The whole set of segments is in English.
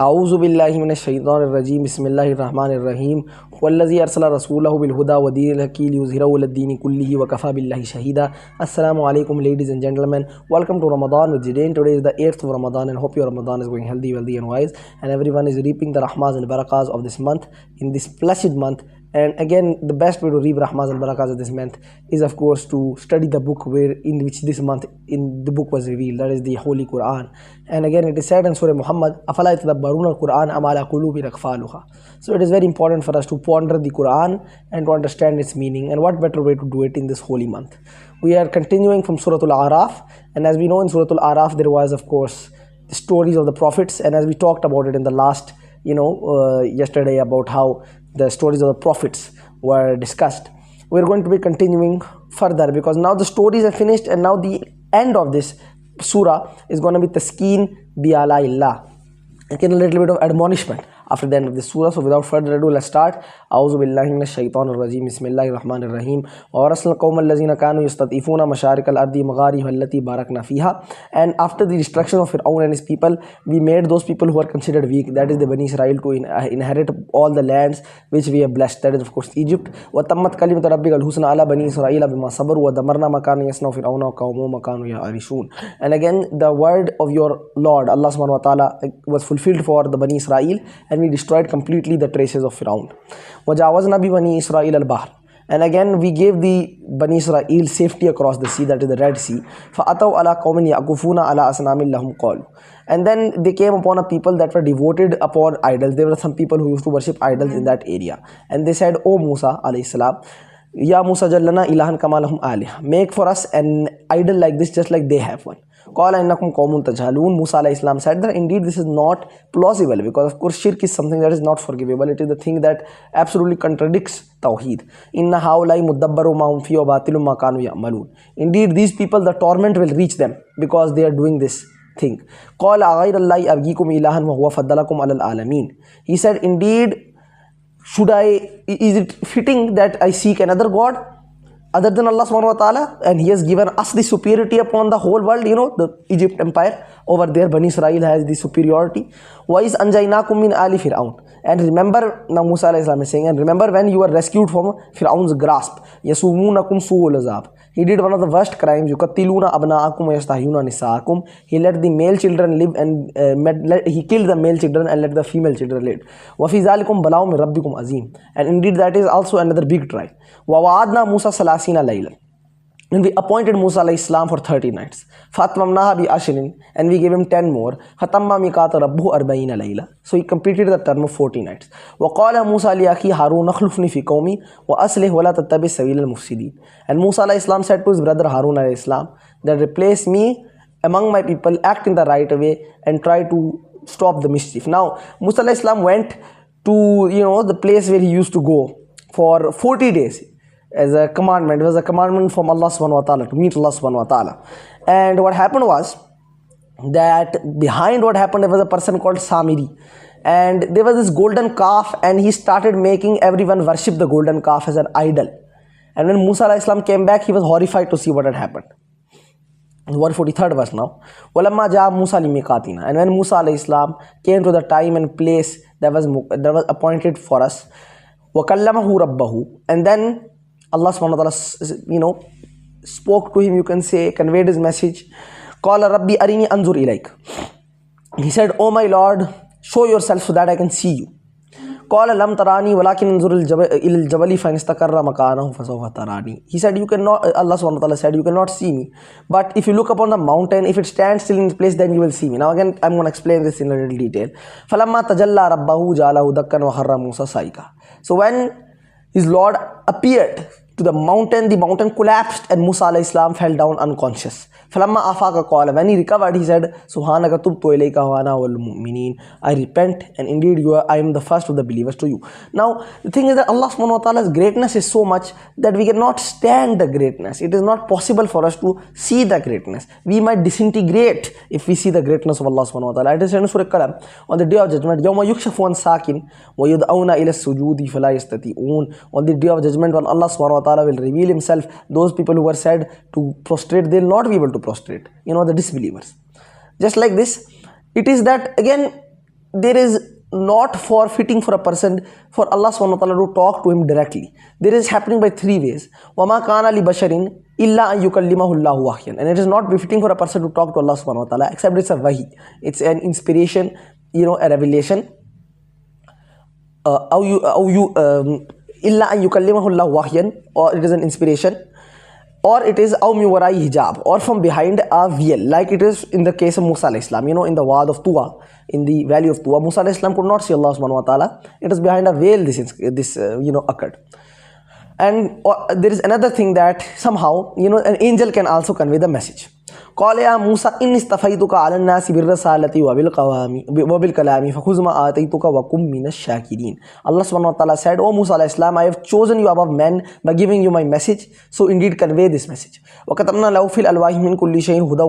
अऊज़ु बिल्लाहि मिनश शैतानिर रजीम बिस्मिल्लाहिर रहमानिर रहीम वल्लज़ी अरसला रसूलहु बिल हुदा व दीनिल हक़ लियुज़हिरहु अलद्दीनि कुल्लिहि व कफ़ा बिल्लाहि Shahida. Assalamu alaikum ladies and gentlemen, welcome to Ramadan with Zidane. Today is the 8th of Ramadan and hope your Ramadan is going healthy, wealthy and wise, and everyone is reaping the rahmas and barakas of this month, in this blessed month. And again, the best way to reap rahmas and barakas of this month is of course to study the book in which this month in the book was revealed, that is the Holy Qur'an. And again, it is said in Surah Muhammad, أَفَلَا يَتَدَبَّرُونَ الْقُرْآنَ أَمْ عَلَى قُلُوبٍ أَقْفَالُهَا. So it is very important for us to ponder the Qur'an and to understand its meaning, and what better way to do it in this holy month. We are continuing from Surah Al-A'raf, and as we know, in Surah Al-A'raf there was of course the stories of the prophets, and as we talked about it in the last yesterday, about how the stories of the prophets were discussed. We're going to be continuing further because now the stories are finished, and now the end of this surah is going to be taskeen bi ala illah, again a little bit of admonishment after the end of this surah. So without further ado, let's start. A'udhu billahi minash shaitanir rajim. Bismillahir rahmanir rahim. Wa arsalna qauman allazina kanu yastatifuna masharikal ardi maghariba allati barakna fiha. And after the destruction of Fir'aun and his people, we made those people who are considered weak, that is the Bani Israel, to inherit all the lands which we have blessed, that is of course Egypt. Wa tammat kalimatu rabbikal husna ala bani israila bima sabaru wa damarna ma kana yasna'u fir'auna wa qawmuhu ma kanu ya'rishun. And again, the word of your Lord Allah subhanahu wa ta'ala was fulfilled for the Bani Israel, and we destroyed completely the traces of Fir'aun. وَجَاوَزْنَا بِبَنِي إِسْرَائِيلَ الْبَحْرَ. And again, we gave the Bani Israel safety across the sea, that is the Red Sea. فَأَتَوْا عَلَىٰ قَوْمٍ يَعْكُفُونَ عَلَىٰ أَصْنَامٍ لَهُمْ قَالُوا. And then they came upon a people that were devoted upon idols. There were some people who used to worship idols in that area. And they said, O Musa alayhi salam, Ya Musa jallana ilahan kama lahum alih. Make for us an idol like this, just like they have one. Qala innakum qawmun tajhalun. Musa alayhi salam said that indeed this is not plausible, because of course shirk is something that is not forgivable. It is the thing that absolutely contradicts tawheed. Inna haulai mudabbaru ma hum fi wa batilum ma kanu ya'malun. Indeed these people, the torment will reach them because they are doing this thing. Qala ghayra allahi abghikum ilahan wa huwa faddalakum alal alamin. He said, indeed, is it fitting that I seek another god other than Allah subhanahu wa ta'ala, and he has given us the superiority upon the whole world? The Egypt empire over there, Bani Israel has the superiority. وَإِذْ أَنْجَيْنَاكُمْ مِنْ آلِ فِرْعَوْنَ. And remember, now Musa alayhi salam is saying, and remember when you were rescued from Fir'aun's grasp. يَسُومُونَكُمْ سُوءَ الْعَذَابِ. He did one of the worst crimes. يُقَتِّلُونَ أَبْنَاءَكُمْ وَيَسْتَحْيُونَ نِسَاءَكُمْ. He let the male children live, and he killed the male children and let the female children live. وَفِي ذَلِكُمْ بَلَاءٌ مِنْ رَبِّكُمْ عَظِيمٌ. And indeed that is also another big trial. وَوَعَدْنَا مُوسَى ثَلَاثِينَ لَيْلًا. And we appointed Musa alayhi salam for 30 nights. فَأَتْمَمْنَاهَا بِعَشْرٍ. And we gave him 10 more. فَتَمَّ مِيقَاتُ رَبِّهِ 40 لَيْلًا. So he completed the term of 40 nights. وَقَالَ مُوسَى لِأَخِيهِ هَارُونَ اخْلُفْنِي فِي قَوْمِي وَأَصْلِحْ وَلَا تَتَّبِعْ سَبِيلَ الْمُفْسِدِينَ. And Musa alayhi salam said to his brother Harun alayhi salam that replace me among my people, act in the right way, and try to stop the mischief. Now Musa alayhi salam went to the place where he used to go for 40 days as a commandment. It was a commandment from Allah subhanahu wa ta'ala to meet Allah subhanahu wa ta'ala. And what happened was that behind what happened, there was a person called Samiri, and there was this golden calf, and he started making everyone worship the golden calf as an idol. And when Musa alayhi salam came back, he was horrified to see what had happened. 143rd verse now. وَلَمَّا جَاءَ مُوسَى لِمِيقَاتِنَا. And when Musa alayhi salam came to the time and place that was appointed for us, وَكَلَّمَهُ رَبَّهُ. And then Allah subhanahu wa ta'ala, spoke to him, you can say, conveyed his message. قَالَ رَبِّي أَرِنِي أَنْظُرْ إِلَيْكَ. He said, O my Lord, show yourself so that I can see you. قَالَ لَمْ تَرَانِي وَلَكِنْ أَنْظُرْ إِلَى الْجَبَلِ فَإِنِ اسْتَقَرَّ مَكَانَهُ فَسَوْفَ تَرَانِي. He said, Allah subhanahu wa ta'ala said, you cannot see me, but if you look upon the mountain, if it stands still in its place, then you will see me. Now again, I'm going to explain this in a little detail. فَلَمَّا تَجَلَّى رَبَّهُ جَعَلَهُ دَكًّا وَخَرَّ مُوسَى صَعِقًا. So when his Lord appeared to the mountain collapsed, and Musa alayhi salam fell down unconscious. فَلَمَّا أَفَاقَ قَالَ. When he recovered, he said, سُبْحَانَكَ تُبْتُ إِلَيْكَ وَأَنَا أَوَّلُ الْمُؤْمِنِينَ. I repent, and indeed I am the first of the believers to you. Now the thing is that Allah subhanahu wa ta'ala's greatness is so much that we cannot stand the greatness. It is not possible for us to see the greatness. We might disintegrate if we see the greatness of Allah subhanahu wa ta'ala. It is in Surah Al-Qalam, on the day of judgment, يَوْمَ يُكْشَفُ عَنْ سَاكٍ وَيُدْعَوْنَ إِلَى السُّجُودِ فَلَا يَسْتَطِيعُونَ. On the day of judgment, when Allah subhanahu wa ta'ala will reveal himself, those people who were said to prostrate, they will not be able to prostrate, the disbelievers. Just like this, it is that again there is not forfeiting for a person for Allah subhanahu wa ta'ala to talk to him directly. There is happening by three ways. وَمَا كَانَ لِبَشَرٍ إِلَّا أَن يُكَلِّمَهُ اللَّهُ وَحْيًا. And it is not befitting for a person to talk to Allah subhanahu wa ta'ala except it's a wahi. It's an inspiration, a revelation. إِلَّا أَن يُكَلِّمَهُ اللَّهُ وَحْيًا, or it is an inspiration, or it is أَوْ مِن وَرَاءِ hijab, or from behind a veil, like it is in the case of Musa alayhi salam. In the Wad of Tuwa, in the valley of Tuwa, Musa alayhi salam could not see Allah subhanahu wa ta'ala. It is behind a veil this occurred. And there is another thing that somehow an angel can also convey the message. قال يا موسى إني اصطفيتك على الناس بالرسالة وبالكلام فخذ ما آتيتك وكن من الشاكرين. Allah subhanahu wa ta'ala said, O Musa alayhi salam, I have chosen you above men by giving you my message, so indeed convey this message. وكتبنا له في الألواح من كل شيء هدى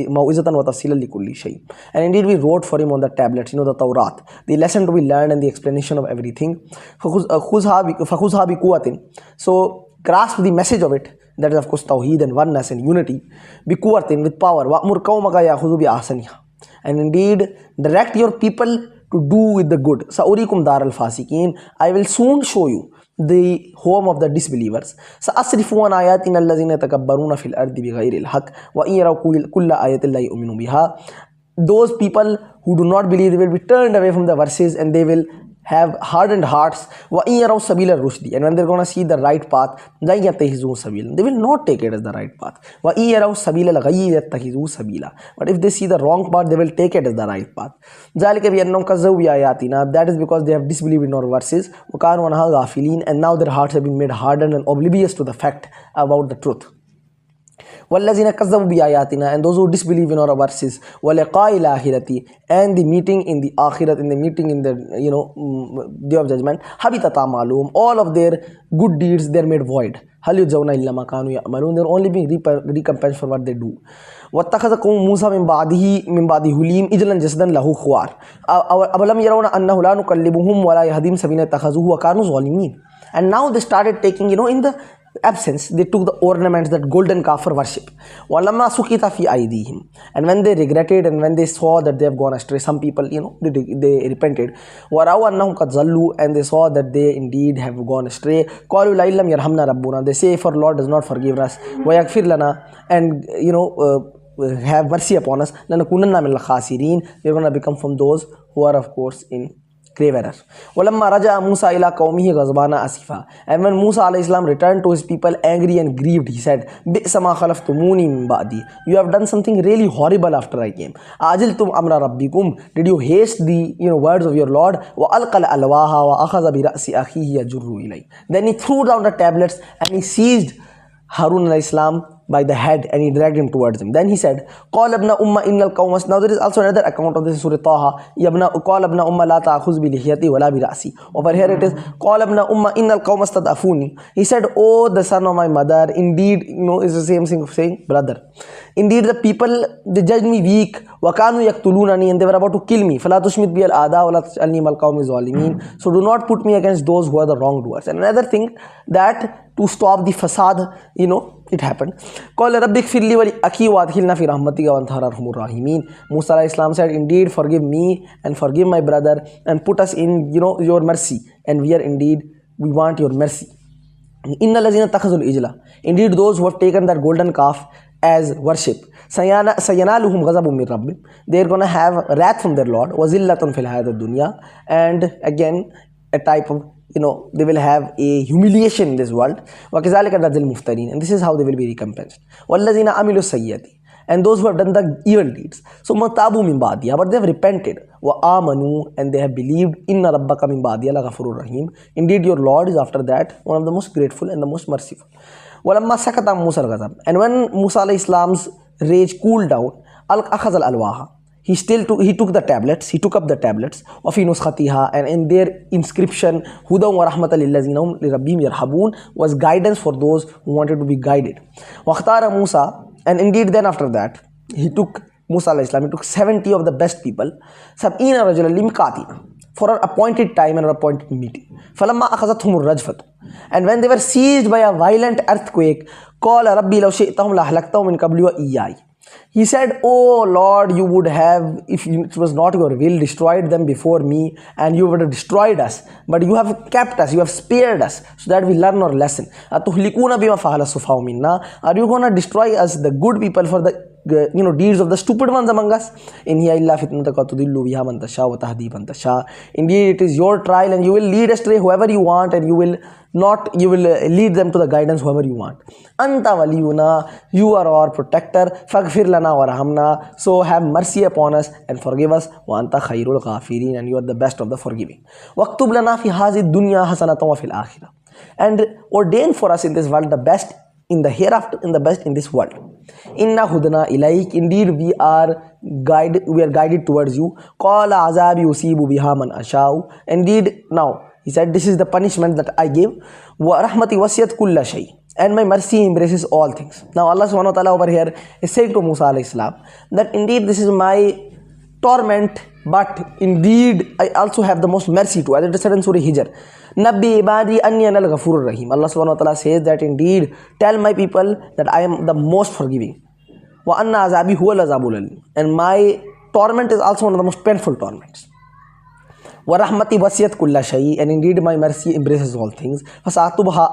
وموعظة وتفصيلا لكل شيء. And indeed we wrote for him on the tablets, the Torah, the lesson to be learned and the explanation of everything. فخذها بقوة. So grasp the message of it. That is of course Tawheed and oneness and unity. Bikuwatin, with power. وَأْمُرْ قَوْمَكَ يَأْخُذُوا بِأَحْسَنِهَا. And indeed direct your people to do with the good. سَأُرِيكُمْ دَارَ الْفَاسِقِينَ. I will soon show you the home of the disbelievers. سَأَصْرِفُ عَنْ آيَاتِنَا الَّذِينَ يَتَكَبَّرُونَ فِي الْأَرْضِ بِغَيْرِ الْحَقِّ وَإِنْ يَرَوْا كُلَّ آيَةٍ لَا يُؤْمِنُوا بِهَا. Those people who do not believe, they will be turned away from the verses and they will have hardened hearts. وَإِنْ يَرَوْا سَبِيلَ الرُّشْدِ. And when they're going to see the right path, لَن يَتَّخِذُوهُ سَبِيلًا. They will not take it as the right path. وَإِنْ يَرَوْا سَبِيلَ الْغَيِّ يَتَّخِذُوهُ سَبِيلًا. But if they see the wrong path, they will take it as the right path. ذَلِكَ بِأَنَّهُمْ كَذَّبُوا بِآيَاتِنَا. That is because they have disbelieved in our verses. وَكَانُوا عَنْهَا غَافِلِينَ. And now their hearts have been made hardened and oblivious to the fact about the truth. وَالَّذِينَ كَذَّبُوا بِآيَاتِنَا. And those who disbelieve in our verses. وَلِقَاءِ الْآخِرَةِ. And the meeting in the Akhirat, in the meeting in the Day of Judgment. حَبِطَتْ أَعْمَالُهُم. All of their good deeds, they are made void. هَلْ يُجْزَوْنَ إِلَّا مَا كَانُوا يَعْمَلُونَ. They are only being recompensed for what they do. وَاتَّخَذَ قَوْمُ مُوسَى مِن بَعْدِهِ هُلِيمَ إِجْلًا جَسَدًا لَهُ خُوَارٌ أَوَلَمْ يَرَوْنَ أَنَّهُ لَا نُكَلِّمُهُمْ وَلَا يَهْدِيهِمْ سَبِيلًا اتَّخَذُوهُ وَكَانُوا ظَالِمِينَ. And now they started taking, in the absence, they took the ornaments, that golden calf for worship. وَلَمَّا سُقِطَ فِي أَيْدِيهِمْ. And when they regretted and when they saw that they have gone astray, some people, they repented. وَرَأَوْا أَنَّهُمْ قَدْ ضَلُّوا. And they saw that they indeed have gone astray. قَالُوا لَئِن لَمْ يَرْحَمْنَا رَبُّنَا. They say, if our Lord does not forgive us, وَيَغْفِرْ لَنَا, and have mercy upon us, لَنَكُونَنَّ مِنَ الْخَاسِرِينَ. We are going to become from those who are of course in grave error. وَلَمَّا رَجَعَ مُوسَى إِلَىٰ قَوْمِهِ غَضْبَانَ أَسِفًا. And when Musa alayhi salam returned to his people angry and grieved, he said, بِئْسَ مَا خَلَفْتُمُونِي مِن بَعْدِي. You have done something really horrible after I came. أَعْجِلْتُمْ أَمْرَ رَبِّكُمْ. Did you haste the words of your Lord? وَأَلْقَى الْأَلْوَاحَ وَأَخَذَ بِرَأْسِ أَخِيهِ يَجُرُّ إِلَيْهِ. Then he threw down the tablets and he seized Harun alayhi salam by the head and he dragged him towards him. Then he said, قَالَ ابْنَ أُمَّ إِنَّ الْقَوْمَ. Now there is also another account of this in Surah Taha. قَالَ ابْنَ أُمَّ لَا تَأْخُذْ بِلِحْيَتِي وَلَا بِرَأْسِي. Over here it is, قَالَ ابْنَ أُمَّ إِنَّ الْقَوْمَ اسْتَضْعَفُونِي. He said, oh, the son of my mother, indeed, it's the same thing of saying brother. Indeed, the people, they judged me weak. وَكَانُوا يَقْتُلُونَنِي. And they were about to kill me. فَلَا تُشْمِتْ بِيَ الْأَعْدَاءَ وَلَا تَجْعَلْنِي مَعَ الْقَوْمِ الظَّالِمِينَ. So do not put me against those who are the wrongdoers. And another thing, that to stop the fasad, it happened. قَالَ رَبِّ اغْفِرْ لِي وَلِأَخِي وَأَدْخِلْنَا فِي رَحْمَتِكَ وَأَنْتَ أَرْحَمُ الرَّاحِمِينَ. Musa alayhi salam said, indeed forgive me and forgive my brother and put us in your mercy, and we want your mercy. إِنَّ الَّذِينَ اتَّخَذُوا الْإِجْلَ. Indeed those who have taken that golden calf as worship, سَيَنَالُهُمْ غَضَبٌ مِّن رَبِّهِمْ. They are going to have wrath from their Lord. وَذِلَّةٌ فِي الْحَيَاةِ الدُّنْيَا. And again a type of, they will have a humiliation in this world. وَكَذَلِكَ نَجْزِي الْمُفْتَرِينَ. And this is how they will be recompensed. وَالَّذِينَ عَمِلُوا السَّيِّئَاتِ. And those who have done the evil deeds. So مَتَابُوا مِن بَعْدِهَا. But they have repented. وَآمَنُوا. And they have believed. إِنَّ رَبَّكَ مِن بَعْدِهَا لَغَفُورٌ رَحِيمٌ. Indeed your Lord is after that one of the most grateful and the most merciful. وَلَمَّا سَكَتَ مُوسَى الْغَضَبُ. And when Musa alayhi salam's rage cooled down, أَخَذَ الْأَلْوَاحَ. He took the tablets, he took up the tablets, وَفِي نُسْخَتِهَا. And in their inscription, هُدًى وَرَحْمَةً لِلَّذِينَ هُمْ لِرَبِّهِمْ يَرْحَبُونَ, was guidance for those who wanted to be guided. وَاخْتَارَ Musa. And indeed then after that, he took Musa alayhi salam, he took 70 of the best people, سَبْعِينَ رَجُلًا لِمِيقَاتِنَا, for an appointed time and an appointed meeting. فَلَمَّا أَخَذَتْهُمُ الرَّجْفَةُ. And when they were seized by a violent earthquake, قَالَ رَبِّي لَوْ شِئْتَهُمْ لَأَهْلَكْتَهُمْ مِنْ قَبْلِ وَإِيَّايَ. He said, "Oh Lord, you would have, if it was not your will, destroyed them before me, and you would have destroyed us. But you have kept us, you have spared us, so that we learn our lesson. Atuhlikuna bima fa'ala sufaha'u minna. Are you going to destroy us, the good people, for the deeds of the stupid ones among us? In hiya illa fitnataka tudillu biha man tasha wa tahdi man tasha. Indeed, it is your trial, and you will lead astray whoever you want, and you will lead them to the guidance whoever you want. Anta waliyuna, you are our protector. Faghfir lana warhamna, so have mercy upon us and forgive us. Wa anta khairul ghafirin, and you are the best of the forgiving. Waktub lana fi hazi dunya hasanatan wa fil akhirah, and ordain for us in this world the best in the hereafter, in the best in this world. Inna hudna ilaik, indeed we are guided towards you. Qala azabi usibu biha man ashau, indeed now he said, this is the punishment that I give. Wa rahmati wasiyat kulla shay, and my mercy embraces all things. Now Allah subhanahu wa ta'ala over here is saying to Musa alayhi salam that indeed this is my torment, but indeed I also have the most mercy too, as it is said in Surah Hijr. Nabbi ibadi anni anal ghafurur rahim. Allah subhanahu wa ta'ala says that indeed tell my people that I am the most forgiving. Wa anna azabi huwa al-azabul alim, and my torment is also one of the most painful torments. Wa rahmati wasiyat kulla shay, and indeed my mercy embraces all things. Fasa'aktubaha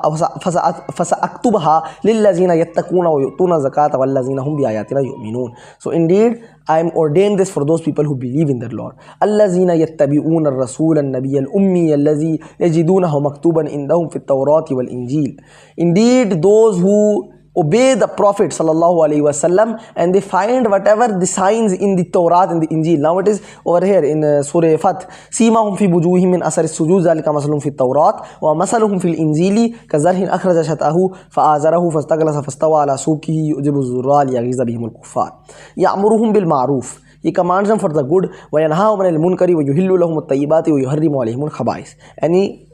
lillazina yattaquna wa yu'tuna zakata wallazina hum bi ayatina yu'minun. So indeed I am ordained this for those people who believe in their Lord. Allazina yattabi'una ar-rasul an-nabiy al-ummi allazi yajidunahu maktuban indahum fit tawrati wal injil. Indeed those who obey the Prophet sallallahu alaihi wasallam, and they find whatever the signs in the Torah and the Injil. Now it is over here in Surah Fath. Simahum fi wujuhihim min asari sujud zalika masalum fi Tawrat wa masaluhum fil Injili kazarhin akhraja shatahu fa'azarahu fastaghlasa fastawa ala suqihi yujibu zurra liyaghiza bihim al-kuffar. Ya'muruhum bil ma'ruf, he commands them for the good. Wa yanhahum 'anil munkari wa yuhillu lahum at-tayyibati wa yuharrimu 'alayhim al-khaba'is, and he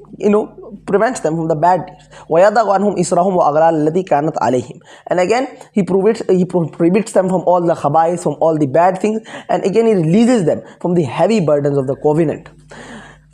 prevents them from the bad deeds. وَيَضَعُ عَنْهُمْ إِسْرَهُمْ وَأَغْلَالَ الَّتِي كَانَتْ عَلَيْهِمْ, and again he prohibits them from all the khaba'is, from all the bad things, and again he releases them from the heavy burdens of the covenant.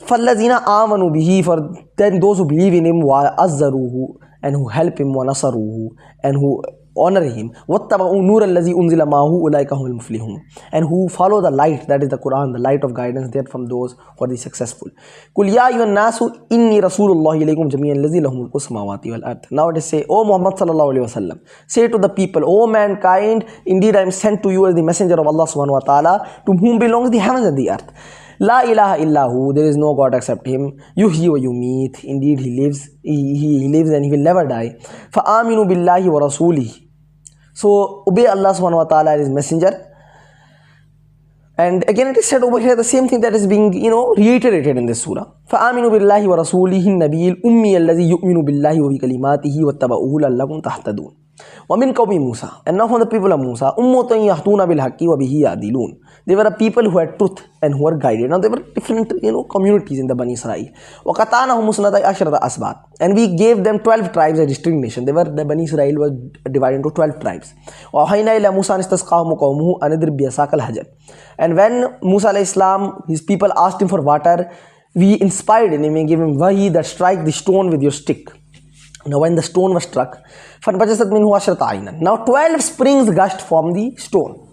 فَالَّذِينَ آمَنُوا بِهِ, for then those who believe in him, وَأَزَّرُوهُ, and who help him, وَنَصَرُوهُ, and who honor him, وَاتَّبَعُوا نُورَ الَّذِي أُنزِلَ مَعَهُ أُولَٰئِكَ هُمُ الْمُفْلِحُونَ, and who follow the light, that is the Qur'an, the light of guidance, they are from those who are the successful. قُلْ يَا أَيُّهَا النَّاسُ إِنِّي رَسُولُ اللَّهِ إِلَيْكُمْ جَمِيعًا الَّذِي لَهُ مُلْكُ السَّمَاوَاتِ وَالْأَرْضِ. Now it is say, O Muhammad sallallahu alaihi wasallam, say to the people, O mankind, indeed I am sent to you as the messenger of Allah subhanahu wa ta'ala, to whom belongs the heavens and the earth. La ilaha illahu, there is no God except him. Yuhyi wa yumeet, indeed he lives, he lives and he will never die. Fa'aminu billahi wa rasulihi, so obey Allah subhanahu wa ta'ala and his messenger. And again it is said over here the same thing that is being reiterated in this surah. فَآمِنُوا بِاللَّهِ وَرَسُولِهِ النَّبِيِّ الْأُمِّيِّ الَّذِي يُؤْمِنُ بِاللَّهِ وَبِكَلِمَاتِهِ وَاتَّبَعُوهُ لَعَلَّكُمْ تَهْتَدُونَ. وَمِنْ قَوْمِ مُوسَى, and now from the people of Musa, أُمَّةٌ يَهْدُونَ بِالْحَقِّ وَبِهِ يَعْدِلُونَ. They were a people who had truth and who were guided. Now there were different communities in the Bani Israel. وَقَطَعْنَاهُمْ اثْنَتَيْ عَشْرَةَ أَسْبَاطٍ, and we gave them 12 tribes, a distinct nation. The Bani Israel was divided into 12 tribes. وَأَوْحَيْنَا إِلَى مُوسَىٰ أَنِ اسْتَسْقَاهُ قَوْمُهُ أَنِ اضْرِب بِّعَصَاكَ الْحَجَرَ. And when Musa alayhi salam, his people asked him for water, we inspired him and gave him wahi that strike the stone with your stick. Now when the stone was struck, فَانْبَجَسَتْ مِنْهُ عَشْرَةَ عَيْنًا. Now 12 springs gushed from the stone.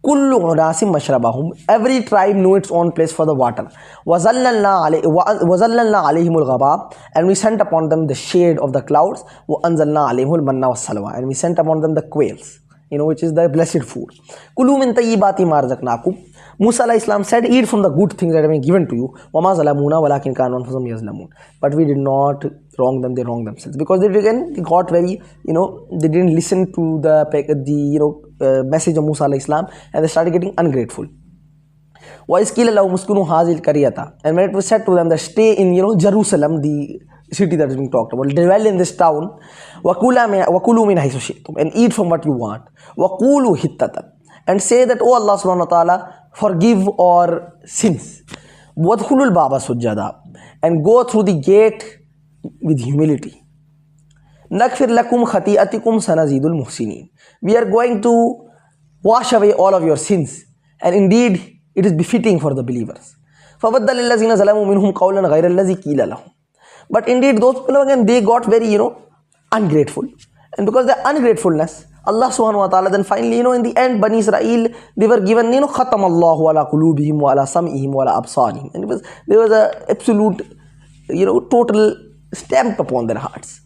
كُلُّ أُنَاسٍ مَشْرَبَهُمْ, every tribe knew its own place for the water. وَظَلَّلْنَا عَلَيْهِمُ الْغَمَامَ, and we sent upon them the shade of the clouds. وَأَنزَلْنَا عَلَيْهِمُ الْمَنَّ وَالسَّلْوَىٰ, and we sent upon them the quails, which is the blessed food. كُلُوا مِنْ طَيِّبَاتِ مَا رَزَقْنَاكُمْ. Musa alayhi salam said, eat from the good things that have been given to you. وَمَا ظَلَمُونَا وَلَكِنْ كَانُوا أَنفُسَهُمْ يَظْلَمُونَ. But we did not wrong them, they wronged themselves. Because they got very, they didn't listen to the message of Musa alayhi salam, and they started getting ungrateful. وَإِذْ قِيلَ لَهُمُ اسْكُنُوا هَٰذِهِ الْقَرْيَةَ, and when it was said to them that stay in Jerusalem, the city that is being talked about, dwell in this town. وَكُلُوا مِنْ حَيْثُ شِئْتُمْ, and eat from what you want. وَقُولُوا حِطَّةً, and say that, O Allah subhanahu wa ta'ala, forgive our sins. وَادْخُلُوا الْبَابَ سُجَّدًا, and go through the gate with humility. نَغْفِرْ لَكُمْ خَطِيئَتِكُمْ سَنَزِيدُ الْمُحْسِنِينَ, we are going to wash away all of your sins, and indeed it is befitting for the believers. فَبَدَّلَ الَّذِينَ ظَلَمُوا مِنْهُمْ قَوْلًا غَيْرَ الَّذِي قِيلَ لَهُمْ, but indeed those people again, they got very ungrateful, and because of the ungratefulness, Allah subhanahu wa ta'ala then finally, in the end, Bani Israel, they were given, khatam Allahu ala qulubihim wa ala sam'ihim wa ala absarihim. And there was a absolute, total stamped upon their hearts.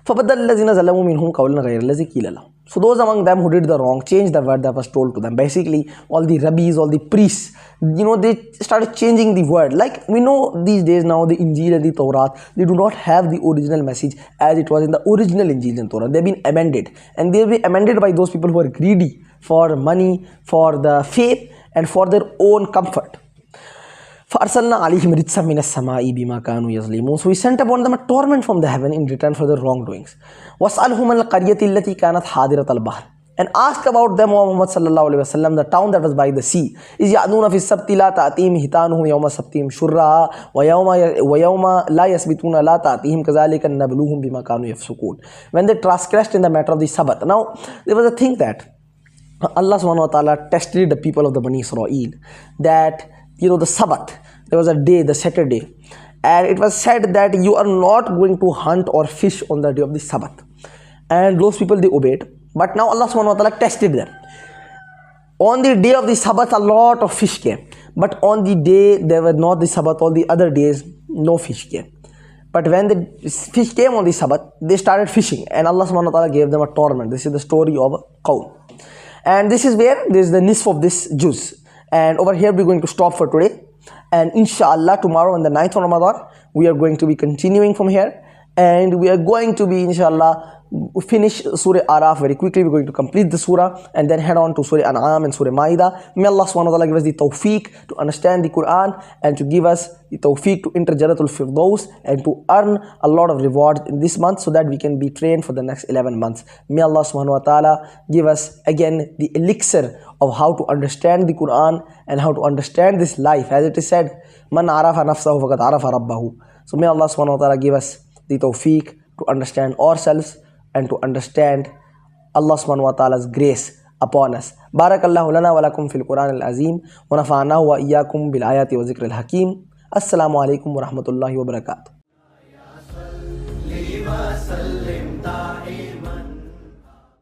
فَبَدَّلَ الَّذِينَ ظَلَمُوا مِنْهُمْ قَوْلًا غَيْرَ الَّذِي قِيلَ لَهُمْ. So those among them who did the wrong changed the word that was told to them. Basically, all the rabbis, all the priests, they started changing the word. Like we know these days now, the Injil and the Torah, they do not have the original message as it was in the original Injil and Torah. They've been amended, and they'll be amended by those people who are greedy for money, for the faith, and for their own comfort. فَأَرْسَلْنَا عَلَيْهِمْ رِجْسًا مِنَ السَّمَاءِ بِمَا كَانُوا يَظْلِمُونَ. So we sent upon them a torment from the heaven in return for their wrongdoings. وَاسْأَلْهُمْ الْقَرْيَةِ الَّتِي كَانَتْ حَاضِرَةَ الْبَحْرِ. And ask about them, O Muhammad sallallahu alaihi wasallam, the town that was by the sea. إِذْ يَعْدُونَ فِي السَّبْتِ لَا تَأْتِيهِمْ حِيتَانُهُمْ يَوْمَ سَبْتِهِمْ شُرَّعًا وَيَوْمَ لَا يَسْبِتُونَ لَا تَأْتِيهِمْ كَذَلِكَ نَبْلُوهُمْ بِمَا كَانُوا يَفْسُقُونَ. When they transgressed in the matter of the Sabbath. Now, there was a thing that Allah subhanahu wa ta'ala tested the people of the Bani Israel, that, the Sabbath, there was a day, the Saturday, and it was said that you are not going to hunt or fish on the day of the Sabbath. And those people, they obeyed. But now Allah subhanahu wa ta'ala tested them. On the day of the Sabbath, a lot of fish came. But on the day there was not the Sabbath, all the other days, no fish came. But when the fish came on the Sabbath, they started fishing. And Allah subhanahu wa ta'ala gave them a torment. This is the story of a Qawm. And this is where there is the nisf of this juz. And over here we're going to stop for today. And inshallah, tomorrow on the 9th of Ramadan, we are going to be continuing from here. And we are going to be, inshallah, finish Surah Araf very quickly. We're going to complete the surah and then head on to Surah An'am and Surah Ma'idah. May Allah subhanahu wa ta'ala give us the tawfiq to understand the Qur'an and to give us the tawfiq to enter Jannatul Firdaus and to earn a lot of rewards in this month so that we can be trained for the next 11 months. May Allah subhanahu wa ta'ala give us again the elixir of how to understand the Qur'an and how to understand this life. As it is said, Man arafa nafsahu faqad arafa rabbahu. So may Allah subhanahu wa ta'ala give us the tawfiq to understand ourselves and to understand Allah subhanahu wa ta'ala's grace upon us. Barakallahu lana wa lakum fil Qur'an al-azim wa nafa'nahu wa iyyakum bil ayati wa zikr al-hakim. Assalamu alaikum wa rahmatullahi wa barakatuh.